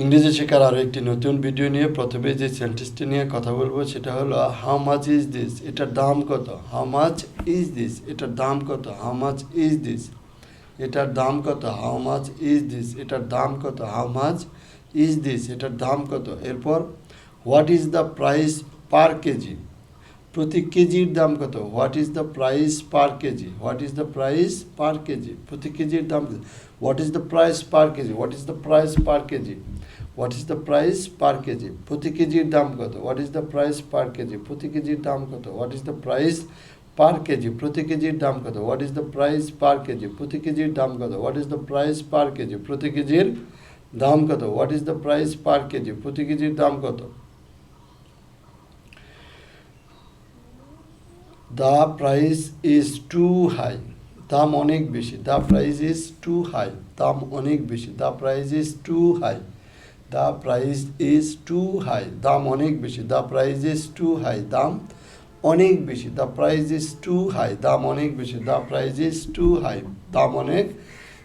ইংরেজি শেখার আরও একটি নতুন ভিডিও নিয়ে প্রথমে যে সেন্টেন্সটি নিয়ে কথা বলবো সেটা হলো হাউ মাচ ইজ দিস, এটার দাম কত। হাউ মাচ ইজ দিস, এটার দাম কত। হাউ মাচ ইজ দিস, এটার দাম কত। হাউ মাচ ইজ দিস, এটার দাম কত। হাউ মাচ ইজ দিস, এটার দাম কত। এরপর what is the price per kg, প্রতি কেজির দাম কত। What is the price per KG, what is the price per kg, প্রতি কেজির দাম কত। What is the price per KG, what is the price per KG, what is the price per kg, প্রতি কেজির দাম কত। What is the price per kg, প্রতি কেজির দাম কত। What is the price per kg, প্রতি কেজির দাম কত। What is the price per kg, প্রতি কেজির দাম কত। What is the price per kg, প্রতি কেজির দাম কত। What is the price per kg, প্রতি কেজির দাম কত। The price is too high, দাম অনেক বেশি। The price is too high, দাম অনেক বেশি। The price is too high, the price is too high, দাম অনেক বেশি। The price is too high, দাম অনেক বেশি। The price is too high, দাম অনেক বেশি। The price is too high, দাম অনেক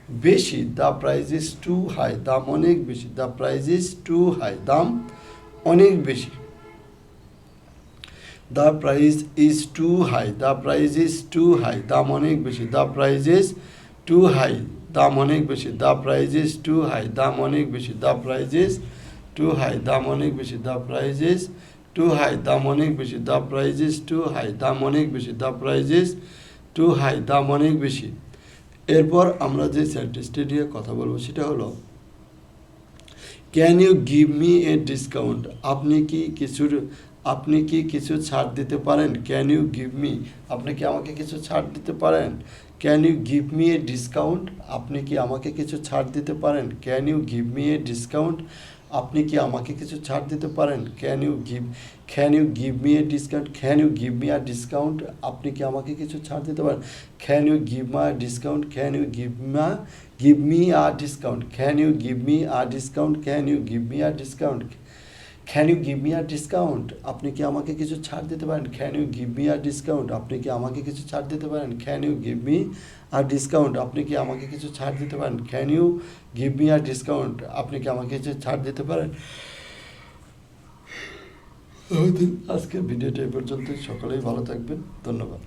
বেশি। The price is too high, দাম অনেক বেশি। The price is too high, দাম অনেক বেশি। The price is too high, the price is too high, দাম অনেক বেশি। The price is too high, দাম অনেক বেশি। The price is too high, দাম অনেক বেশি। The price is too high, দাম অনেক বেশি। The price is too high, দাম অনেক বেশি। The price is too high, দাম অনেক বেশি। The price is too high, দাম অনেক বেশি। এরপর আমরা যে সেন্টেন্সটি নিয়ে কথা বলবো সেটা হলো can you give me a discount, আপনি কি কিছু ছাড় দিতে পারেন। ক্যান ইউ গিভ মি, আপনি কি আমাকে কিছু ছাড় দিতে পারেন। Can you give me a discount, আপনি কি আমাকে কিছু ছাড় দিতে পারেন। Can you give me a discount, আপনি কি আমাকে কিছু ছাড় দিতে পারেন। Can you give me a discount, can you give me a discount, আপনি কি আমাকে কিছু ছাড় দিতে পারেন। Can you give me a discount, can you give me a discount, can you give me a discount, can you give me a discount, can you give me a discount, আপনি কি আমাকে কিছু ছাড় দিতে পারেন। Can you give me a discount, আপনি কি আমাকে কিছু ছাড় দিতে পারেন। Can you give me a discount, আপনি কি আমাকে কিছু ছাড় দিতে পারেন। Can you give me a discount, আপনি কি আমাকে কিছু ছাড় দিতে পারেন। আজকের ভিডিওটা এই পর্যন্ত, সকলেই ভালো থাকবেন, ধন্যবাদ।